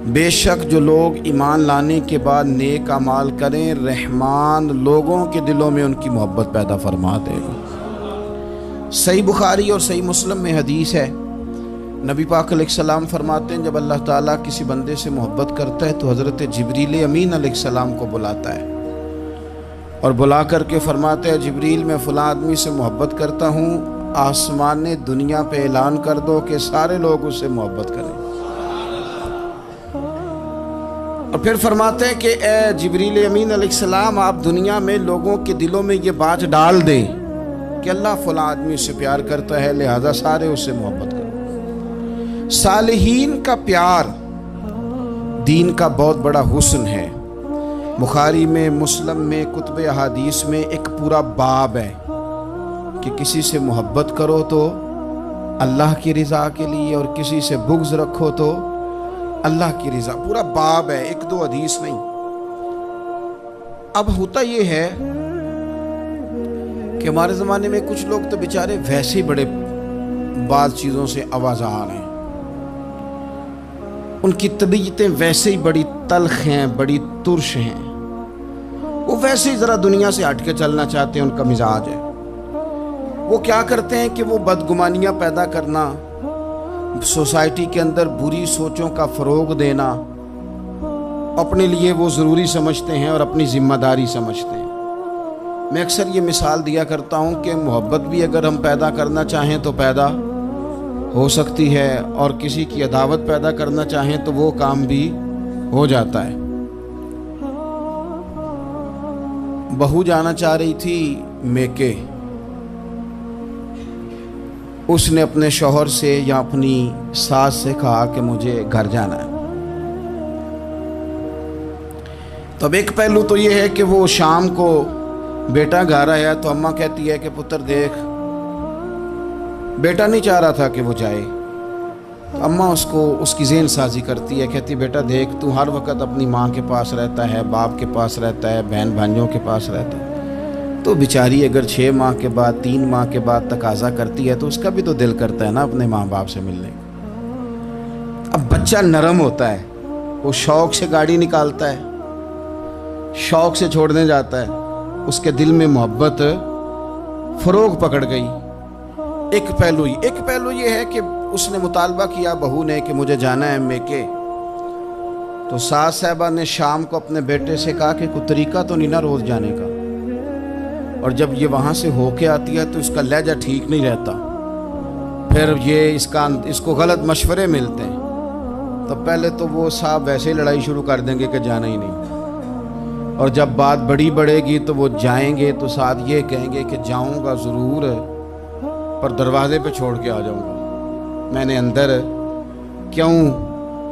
بے شک جو لوگ ایمان لانے کے بعد نیک اعمال کریں، رحمان لوگوں کے دلوں میں ان کی محبت پیدا فرما دے گا۔ صحیح بخاری اور صحیح مسلم میں حدیث ہے، نبی پاک علیہ السلام فرماتے ہیں جب اللہ تعالیٰ کسی بندے سے محبت کرتا ہے تو حضرت جبریل امین علیہ السلام کو بلاتا ہے اور بلا کر کے فرماتے ہیں جبریل میں فلاں آدمی سے محبت کرتا ہوں، آسمان دنیا پہ اعلان کر دو کہ سارے لوگ اس سے محبت کریں۔ اور پھر فرماتے ہیں کہ اے جبریل امین علیہ السلام آپ دنیا میں لوگوں کے دلوں میں یہ بات ڈال دیں کہ اللہ فلاں آدمی اس سے پیار کرتا ہے لہذا سارے اس سے محبت کریں۔ صالحین کا پیار دین کا بہت بڑا حسن ہے۔ بخاری میں، مسلم میں، کتب احادیث میں ایک پورا باب ہے کہ کسی سے محبت کرو تو اللہ کی رضا کے لیے اور کسی سے بغض رکھو تو اللہ کی رضا، پورا باب ہے، ایک دو حدیث نہیں۔ اب ہوتا یہ ہے کہ ہمارے زمانے میں کچھ لوگ تو بیچارے ویسے ہی بڑے بعض چیزوں سے آوازار ہیں، ان کی طبیعتیں ویسے ہی بڑی تلخ ہیں، بڑی ترش ہیں، وہ ویسے ہی ذرا دنیا سے ہٹ کے چلنا چاہتے ہیں، ان کا مزاج ہے۔ وہ کیا کرتے ہیں کہ وہ بدگمانیاں پیدا کرنا، سوسائٹی کے اندر بری سوچوں کا فروغ دینا اپنے لیے وہ ضروری سمجھتے ہیں اور اپنی ذمہ داری سمجھتے ہیں۔ میں اکثر یہ مثال دیا کرتا ہوں کہ محبت بھی اگر ہم پیدا کرنا چاہیں تو پیدا ہو سکتی ہے، اور کسی کی عداوت پیدا کرنا چاہیں تو وہ کام بھی ہو جاتا ہے۔ بہو جانا چاہ رہی تھی میکے، اس نے اپنے شوہر سے یا اپنی ساس سے کہا کہ مجھے گھر جانا ہے۔ تو اب ایک پہلو تو یہ ہے کہ وہ شام کو بیٹا گھر آیا تو اماں کہتی ہے کہ پتر دیکھ، بیٹا نہیں چاہ رہا تھا کہ وہ جائے، تو اماں اس کو اس کی ذہن سازی کرتی ہے، کہتی بیٹا دیکھ تو ہر وقت اپنی ماں کے پاس رہتا ہے، باپ کے پاس رہتا ہے، بہن بھائیوں کے پاس رہتا ہے، تو بیچاری اگر 6 ماہ کے بعد 3 ماہ کے بعد تقاضا کرتی ہے تو اس کا بھی تو دل کرتا ہے نا اپنے ماں باپ سے ملنے کا۔ اب بچہ نرم ہوتا ہے، وہ شوق سے گاڑی نکالتا ہے، شوق سے چھوڑنے جاتا ہے، اس کے دل میں محبت فروغ پکڑ گئی۔ ایک پہلو یہ ہے کہ اس نے مطالبہ کیا بہو نے کہ مجھے جانا ہے میکے، تو ساس صاحبہ نے شام کو اپنے بیٹے سے کہا کہ کوئی طریقہ تو نہیں نا روز جانے کا، اور جب یہ وہاں سے ہو کے آتی ہے تو اس کا لہجہ ٹھیک نہیں رہتا، پھر یہ اس کو غلط مشورے ملتے ہیں، تو پہلے تو وہ صاحب ویسے ہی لڑائی شروع کر دیں گے کہ جانا ہی نہیں، اور جب بات بڑھے گی تو وہ جائیں گے تو ساتھ یہ کہیں گے کہ جاؤں گا ضرور پر دروازے پہ چھوڑ کے آ جاؤں گا، میں نے اندر کیوں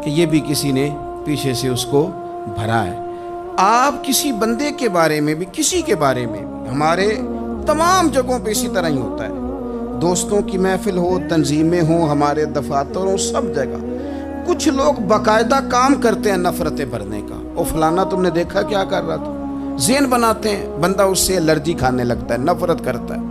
کہ یہ بھی کسی نے پیچھے سے اس کو بھرا ہے۔ آپ کسی بندے کے بارے میں بھی، کسی کے بارے میں بھی، ہمارے تمام جگہوں پہ اسی طرح ہی ہوتا ہے، دوستوں کی محفل ہو، تنظیمیں ہوں، ہمارے دفاتر ہوں، سب جگہ کچھ لوگ باقاعدہ کام کرتے ہیں نفرتیں بھرنے کا۔ او فلانا تم نے دیکھا کیا کر رہا تھا، ذہن بناتے ہیں، بندہ اس سے الرجی کھانے لگتا ہے، نفرت کرتا ہے،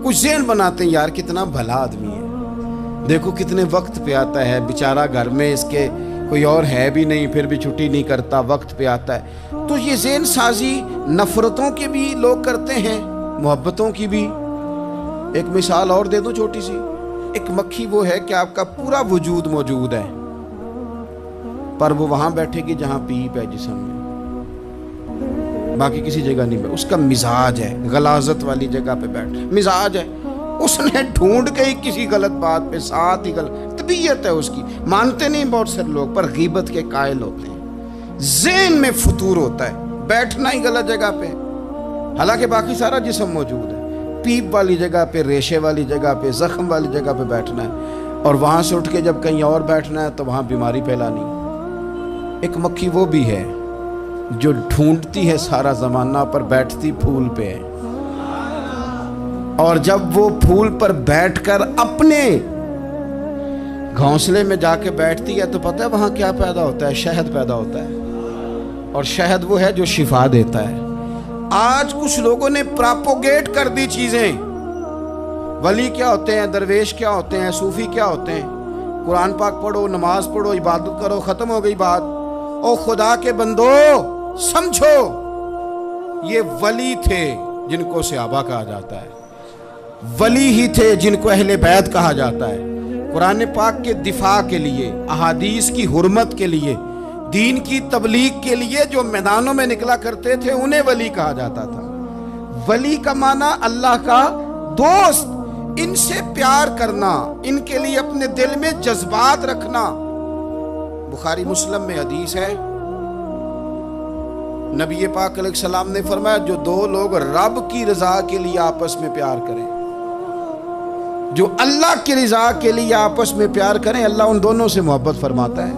کچھ ذہن بناتے ہیں یار کتنا بھلا آدمی ہے، دیکھو کتنے وقت پہ آتا ہے، بیچارہ گھر میں اس کے کوئی اور ہے بھی نہیں پھر بھی چھٹی نہیں کرتا، وقت پہ آتا ہے۔ تو یہ ذہن سازی نفرتوں کی بھی لوگ کرتے ہیں، محبتوں کی بھی۔ ایک مثال اور دے دوں چھوٹی سی، ایک مکھی وہ ہے کہ آپ کا پورا وجود موجود ہے پر وہ وہاں بیٹھے گی جہاں پیپ ہے جسم میں، باقی کسی جگہ نہیں بیٹھے، اس کا مزاج ہے غلاظت والی جگہ پہ بیٹھ، مزاج ہے، اس نے ڈھونڈ کے ہی کسی غلط بات پہ ساتھ ہی غلط طبیعت ہے اس کی، مانتے نہیں بہت سے لوگ پر غیبت کے قائل ہوتے ہیں، ذہن میں فطور ہوتا ہے، بیٹھنا ہی غلط جگہ پہ، حالانکہ باقی سارا جسم موجود ہے، پیپ والی جگہ پہ، ریشے والی جگہ پہ، زخم والی جگہ پہ بیٹھنا ہے، اور وہاں سے اٹھ کے جب کہیں اور بیٹھنا ہے تو وہاں بیماری پھیلانی۔ ایک مکھی وہ بھی ہے جو ڈھونڈتی ہے سارا زمانہ پر بیٹھتی پھول پہ ہے، اور جب وہ پھول پر بیٹھ کر اپنے گھونسلے میں جا کے بیٹھتی ہے تو پتہ ہے وہاں کیا پیدا ہوتا ہے؟ شہد پیدا ہوتا ہے، اور شہد وہ ہے جو شفا دیتا ہے۔ آج کچھ لوگوں نے پراپوگیٹ کر دی چیزیں، ولی کیا ہوتے ہیں، درویش کیا ہوتے ہیں، صوفی کیا ہوتے ہیں، قرآن پاک پڑھو، نماز پڑھو، عبادت کرو، ختم ہو گئی بات۔ او خدا کے بندو سمجھو یہ ولی تھے جن کو صحابہ کہا جاتا ہے، ولی ہی تھے جن کو اہل بیت کہا جاتا ہے۔ قرآن پاک کے دفاع کے لیے، احادیث کی حرمت کے لیے، دین کی تبلیغ کے لیے جو میدانوں میں نکلا کرتے تھے انہیں ولی کہا جاتا تھا۔ ولی کا معنی اللہ کا دوست، ان سے پیار کرنا، ان کے لیے اپنے دل میں جذبات رکھنا۔ بخاری مسلم میں حدیث ہے، نبی پاک علیہ السلام نے فرمایا جو دو لوگ رب کی رضا کے لیے آپس میں پیار کریں، جو اللہ کی رضا کے لیے آپس میں پیار کریں، اللہ ان دونوں سے محبت فرماتا ہے۔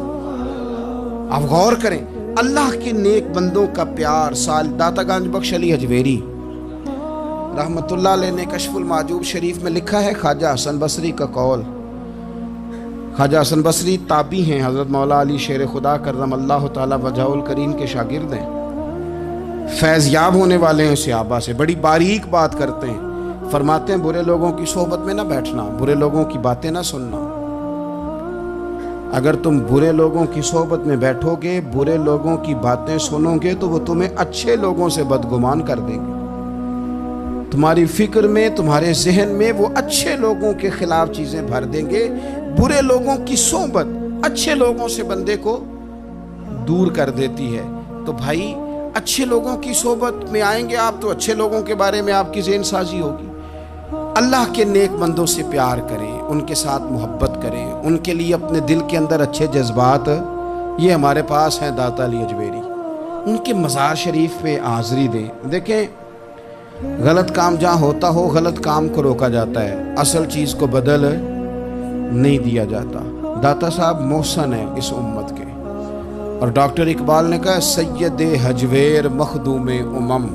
آپ غور کریں، اللہ کے نیک بندوں کا پیار۔ داتا گنج بخش علی حجویری رحمت اللہ علیہ نے کشف المعجوب شریف میں لکھا ہے، خواجہ حسن بصری کا قول۔ خواجہ حسن بصری تابعی ہیں، حضرت مولا علی شیر خدا کرم اللہ تعالی وجہہ الکریم کے شاگرد ہیں، فیض یاب ہونے والے ہیں صحابہ سے، بڑی باریک بات کرتے ہیں۔ فرماتے ہیں برے لوگوں کی صحبت میں نہ بیٹھنا، برے لوگوں کی باتیں نہ سننا۔ اگر تم برے لوگوں کی صحبت میں بیٹھو گے، برے لوگوں کی باتیں سنو گے تو وہ تمہیں اچھے لوگوں سے بدگمان کر دیں گے۔ تمہاری فکر میں، تمہارے ذہن میں وہ اچھے لوگوں کے خلاف چیزیں بھر دیں گے۔ برے لوگوں کی صحبت اچھے لوگوں سے بندے کو دور کر دیتی ہے۔ تو بھائی اچھے لوگوں کی صحبت میں آئیں گے آپ تو اچھے لوگوں کے بارے میں آپ کی ذہن سازی ہوگی۔ اللہ کے نیک بندوں سے پیار کریں، ان کے ساتھ محبت کریں، ان کے لیے اپنے دل کے اندر اچھے جذبات۔ یہ ہمارے پاس ہیں داتا علی حجویری، ان کے مزار شریف پہ حاضری دیں۔ دیکھیں، غلط کام جہاں ہوتا ہو غلط کام کو روکا جاتا ہے، اصل چیز کو بدل نہیں دیا جاتا۔ داتا صاحب محسن ہیں اس امت کے، اور ڈاکٹر اقبال نے کہا سید حجویر مخدوم امم۔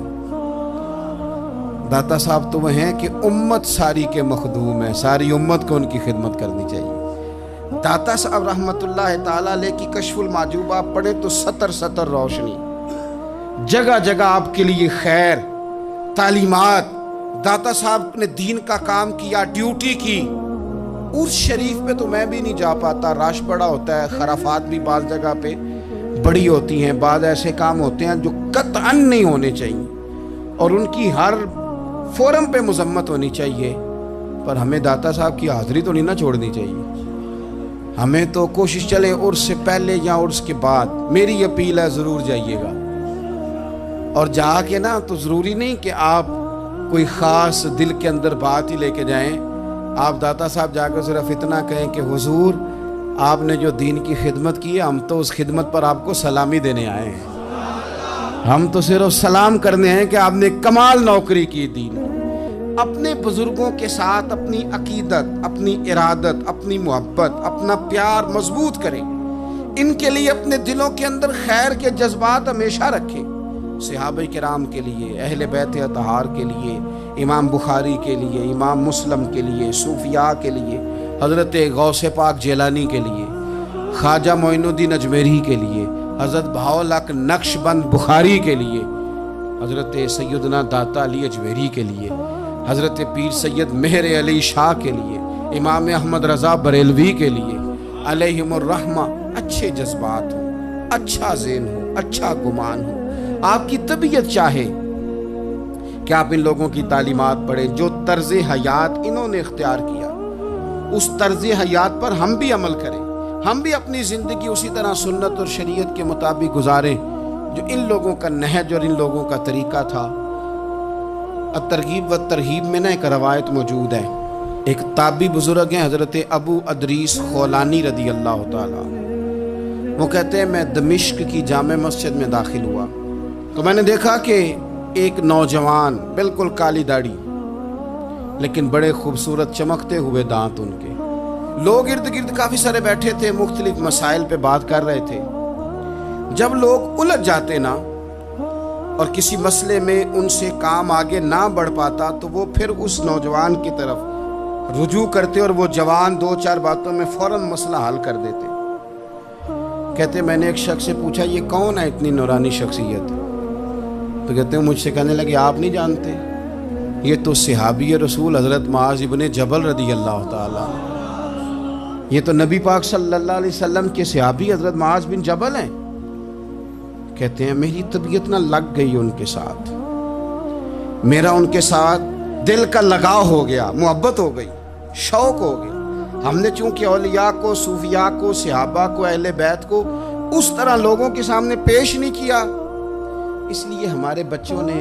داتا صاحب تو وہ ہیں کہ امت ساری کے مخدوم ہیں، ساری امت کو ان کی خدمت کرنی چاہیے۔ داتا صاحب رحمت اللہ تعالیٰ علیہ کی کشف المعجوب آپ پڑھیں تو سطر سطر روشنی، جگہ جگہ آپ کے لیے خیر، تعلیمات۔ داتا صاحب نے دین کا کام کیا، ڈیوٹی کی۔ اس شریف پہ تو میں بھی نہیں جا پاتا، رش بڑا ہوتا ہے، خرافات بھی بعض جگہ پہ بڑی ہوتی ہیں، بعض ایسے کام ہوتے ہیں جو قطعاً نہیں ہونے چاہیے اور ان کی ہر فورم پہ مذمت ہونی چاہیے، پر ہمیں داتا صاحب کی حاضری تو نہیں نہ چھوڑنی چاہیے۔ ہمیں تو کوشش چلے عرس سے پہلے یا عرس کے بعد، میری اپیل ہے ضرور جائیے گا، اور جا کے نا تو ضروری نہیں کہ آپ کوئی خاص دل کے اندر بات ہی لے کے جائیں۔ آپ داتا صاحب جا کر صرف اتنا کہیں کہ حضور آپ نے جو دین کی خدمت کی ہے، ہم تو اس خدمت پر آپ کو سلامی دینے آئے ہیں، ہم تو صرف سلام کرنے ہیں کہ آپ نے کمال نوکری کی دین۔ اپنے بزرگوں کے ساتھ اپنی عقیدت، اپنی ارادت، اپنی محبت، اپنا پیار مضبوط کریں، ان کے لیے اپنے دلوں کے اندر خیر کے جذبات ہمیشہ رکھیں۔ صحابہ کرام کے لیے، اہل بیت اطہار کے لیے، امام بخاری کے لیے، امام مسلم کے لیے، صوفیاء کے لیے، حضرت غوث پاک جیلانی کے لیے، خواجہ معین الدین اجمیری کے لیے، حضرت بہاؤالحق نقش بند بخاری کے لیے، حضرت سیدنا داتا علی حجویری کے لیے، حضرت پیر سید مہر علی شاہ کے لیے، امام احمد رضا بریلوی کے لیے، علیہم الرحمہ۔ اچھے جذبات ہوں، اچھا ذہن ہو، اچھا گمان ہو، آپ کی طبیعت چاہے کہ آپ ان لوگوں کی تعلیمات پڑھیں، جو طرز حیات انہوں نے اختیار کیا اس طرز حیات پر ہم بھی عمل کریں، ہم بھی اپنی زندگی اسی طرح سنت اور شریعت کے مطابق گزاریں جو ان لوگوں کا نہج اور ان لوگوں کا طریقہ تھا۔ الترغیب و ترہیب میں نا ایک روایت موجود ہے، ایک تابعی بزرگ ہیں حضرت ابو ادریس خولانی رضی اللہ تعالیٰ، وہ کہتے ہیں میں دمشق کی جامع مسجد میں داخل ہوا تو میں نے دیکھا کہ ایک نوجوان، بالکل کالی داڑھی لیکن بڑے خوبصورت چمکتے ہوئے دانت ان کے، لوگ ارد گرد کافی سارے بیٹھے تھے، مختلف مسائل پہ بات کر رہے تھے۔ جب لوگ الجھ جاتے نا اور کسی مسئلے میں ان سے کام آگے نہ بڑھ پاتا تو وہ پھر اس نوجوان کی طرف رجوع کرتے اور وہ جوان دو چار باتوں میں فوراً مسئلہ حل کر دیتے۔ کہتے میں نے ایک شخص سے پوچھا یہ کون ہے اتنی نورانی شخصیت؟ تو کہتے ہیں مجھ سے کہنے لگے آپ نہیں جانتے، یہ تو صحابی رسول حضرت معاذ ابن جبل رضی اللہ تعالیٰ، یہ تو نبی پاک صلی اللہ علیہ وسلم کے صحابی حضرت معاذ بن جبل ہیں۔ کہتے ہیں میری طبیعت نہ لگ گئی ان کے ساتھ، میرا ان کے ساتھ دل کا لگاؤ ہو گیا، محبت ہو گئی، شوق ہو گیا۔ ہم نے چونکہ اولیاء کو، صوفیاء کو، صحابہ کو، اہل بیت کو اس طرح لوگوں کے سامنے پیش نہیں کیا، اس لیے ہمارے بچوں نے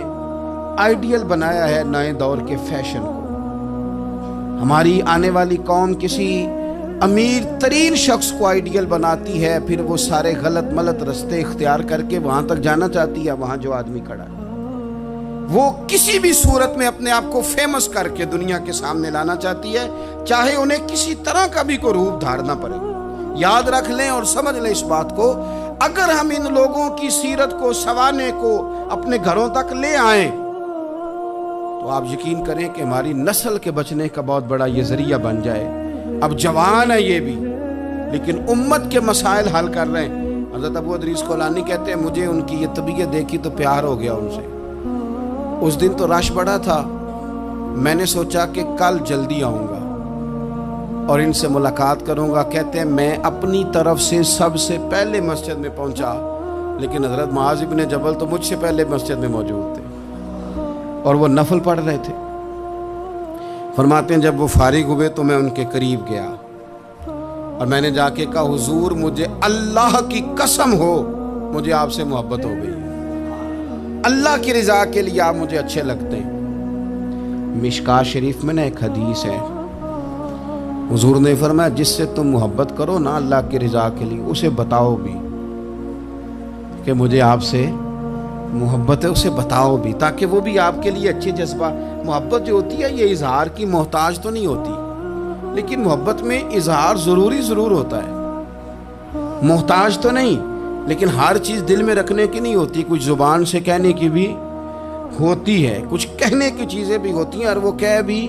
آئیڈیل بنایا ہے نئے دور کے فیشن کو۔ ہماری آنے والی قوم کسی امیر ترین شخص کو آئیڈیل بناتی ہے، پھر وہ سارے غلط ملت رستے اختیار کر کے وہاں تک جانا چاہتی ہے، وہاں جو آدمی کھڑا ہے وہ کسی بھی صورت میں اپنے آپ کو فیمس کر کے دنیا کے سامنے لانا چاہتی ہے، چاہے انہیں کسی طرح کا بھی کوئی روپ دھارنا پڑے۔ یاد رکھ لیں اور سمجھ لیں اس بات کو، اگر ہم ان لوگوں کی سیرت کو، سوانے کو اپنے گھروں تک لے آئیں تو آپ یقین کریں کہ ہماری نسل کے بچنے کا بہت بڑا یہ ذریعہ بن جائے۔ اب جوان ہے یہ بھی، لیکن امت کے مسائل حل کر رہے ہیں۔ حضرت ابو ادریس کولانی کہتے ہیں مجھے ان کی یہ طبیعت دیکھی تو پیار ہو گیا ان سے۔ اس دن تو رش بڑا تھا، میں نے سوچا کہ کل جلدی آؤں گا اور ان سے ملاقات کروں گا۔ کہتے ہیں میں اپنی طرف سے سب سے پہلے مسجد میں پہنچا، لیکن حضرت معاذ بن جبل تو مجھ سے پہلے مسجد میں موجود تھے اور وہ نفل پڑھ رہے تھے۔ فرماتے ہیں جب وہ فارغ ہوئے تو میں ان کے قریب گیا اور میں نے جا کے کہا حضور مجھے اللہ کی قسم ہو مجھے آپ سے محبت ہو گئی، اللہ کی رضا کے لیے آپ مجھے اچھے لگتے ہیں۔ مشکاہ شریف میں نا ایک حدیث ہے، حضور نے فرمایا جس سے تم محبت کرو نا اللہ کی رضا کے لیے، اسے بتاؤ بھی کہ مجھے آپ سے محبت ہے، اسے بتاؤ بھی تاکہ وہ بھی آپ کے لیے اچھے جذبہ۔ محبت جو ہوتی ہے یہ اظہار کی محتاج تو نہیں ہوتی، لیکن محبت میں اظہار ضرور ہوتا ہے، محتاج تو نہیں، لیکن ہر چیز دل میں رکھنے کی نہیں ہوتی، کچھ زبان سے کہنے کی بھی ہوتی ہے، کچھ کہنے کی چیزیں بھی ہوتی ہیں اور وہ کہہ بھی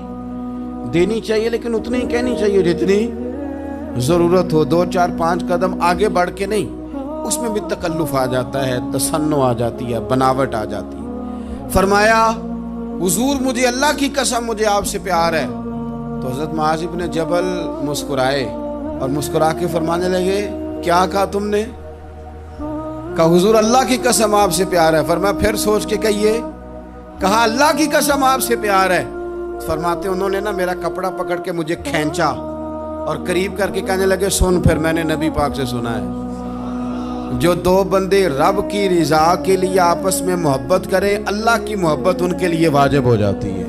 دینی چاہیے، لیکن اتنی ہی کہنی چاہیے جتنی ضرورت ہو، 2 4 5 قدم آگے بڑھ کے نہیں۔ اس میں بھی تکلف آ جاتا ہے، تصنع آ جاتی ہے، بناوٹ آ جاتی ہے۔ فرمایا حضور مجھے اللہ کی قسم مجھے آپ سے پیار ہے۔ تو حضرت معاذ بن جبل مسکرائے اور مسکرا کے فرمانے لگے کیا کہا تم نے؟ کہا حضور اللہ کی قسم آپ سے پیار ہے۔ فرمایا پھر سوچ کے کہیے۔ کہا اللہ کی قسم آپ سے پیار ہے۔ فرماتے انہوں نے نا میرا کپڑا پکڑ کے مجھے کھینچا اور قریب کر کے کہنے لگے سن پھر میں نے نبی پاک سے سنا ہے جو 2 بندے رب کی رضا کے لیے آپس میں محبت کریں اللہ کی محبت ان کے لیے واجب ہو جاتی ہے،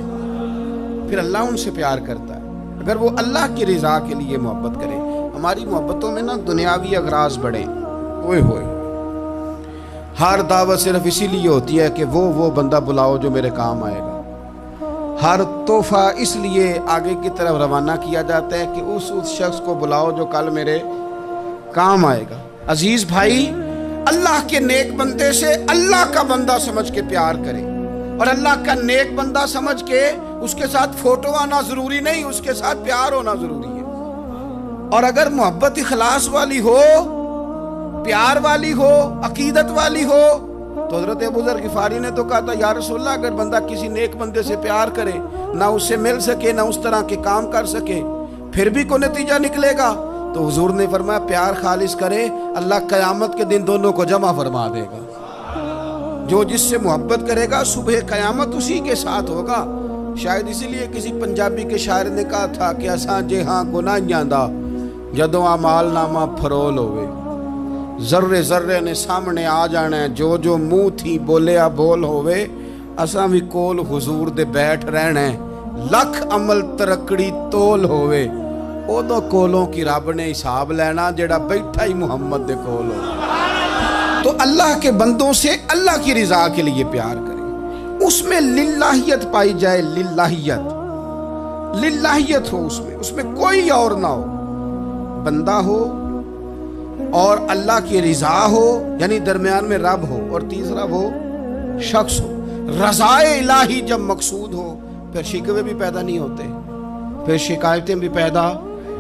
پھر اللہ ان سے پیار کرتا ہے اگر وہ اللہ کی رضا کے لیے محبت کریں۔ ہماری محبتوں میں نا دنیاوی اغراض بڑھیں، ہوئے ہر دعوت صرف اسی لیے ہوتی ہے کہ وہ بندہ بلاؤ جو میرے کام آئے گا، ہر تحفہ اس لیے آگے کی طرف روانہ کیا جاتا ہے کہ اس شخص کو بلاؤ جو کل میرے کام آئے گا۔ عزیز بھائی اللہ کے نیک بندے سے اللہ کا بندہ سمجھ کے پیار کرے، اور اللہ کا نیک بندہ سمجھ کے اس کے ساتھ فوٹو آنا ضروری نہیں، اس کے ساتھ پیار ہونا ضروری ہے۔ اور اگر محبت اخلاص والی ہو، پیار والی ہو، عقیدت والی ہو، تو حضرت ابو ذر غفاری نے تو کہا تھا یا رسول اللہ اگر بندہ کسی نیک بندے سے پیار کرے نہ اس سے مل سکے نہ اس طرح کے کام کر سکے پھر بھی کوئی نتیجہ نکلے گا، تو حضور نے فرمایا پیار خالص کرے اللہ قیامت کے دن دونوں کو جمع فرما دے گا۔ جو جس سے محبت کرے گا صبح قیامت اسی کے ساتھ ہوگا۔ شاید اسی لیے کسی پنجابی کے شاعر نے کہا تھا کہ اساں جے ہاں گناہیاں دا جدوں اعمال نامہ پھرول ہوئے، ذرے ذرے نے سامنے آ جانا ہے، جو منہ تھی بولیا بول ہوئے، اساں بھی کول حضور دے بیٹھ رہنا ہے، لکھ عمل ترکڑی تول ہوئے، او دو کولوں کی رب نے حساب لینا جڑا بیٹھا ہی محمد دے کول ہو۔ تو اللہ کے بندوں سے اللہ کی رضا کے لیے پیار کریں، اس میں للہیت پائی جائے، للہیت ہو اس میں کوئی اور نہ ہو، بندہ ہو اور اللہ کی رضا ہو، یعنی درمیان میں رب ہو، اور تیسرا وہ شخص ہو۔ رضا الہی جب مقصود ہو پھر شکوے بھی پیدا نہیں ہوتے، پھر شکایتیں بھی پیدا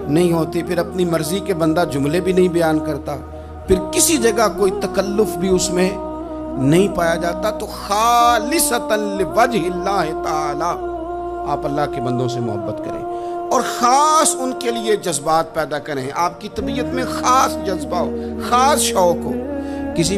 نہیں ہوتی، پھر اپنی مرضی کے بندہ جملے بھی نہیں بیان کرتا، پھر کسی جگہ کوئی تکلف بھی اس میں نہیں پایا جاتا۔ تو خالصتاً لوجہ اللہ تعالی آپ اللہ کے بندوں سے محبت کریں اور خاص ان کے لیے جذبات پیدا کریں۔ آپ کی طبیعت میں خاص جذبہ ہو، خاص شوق ہو۔ کسی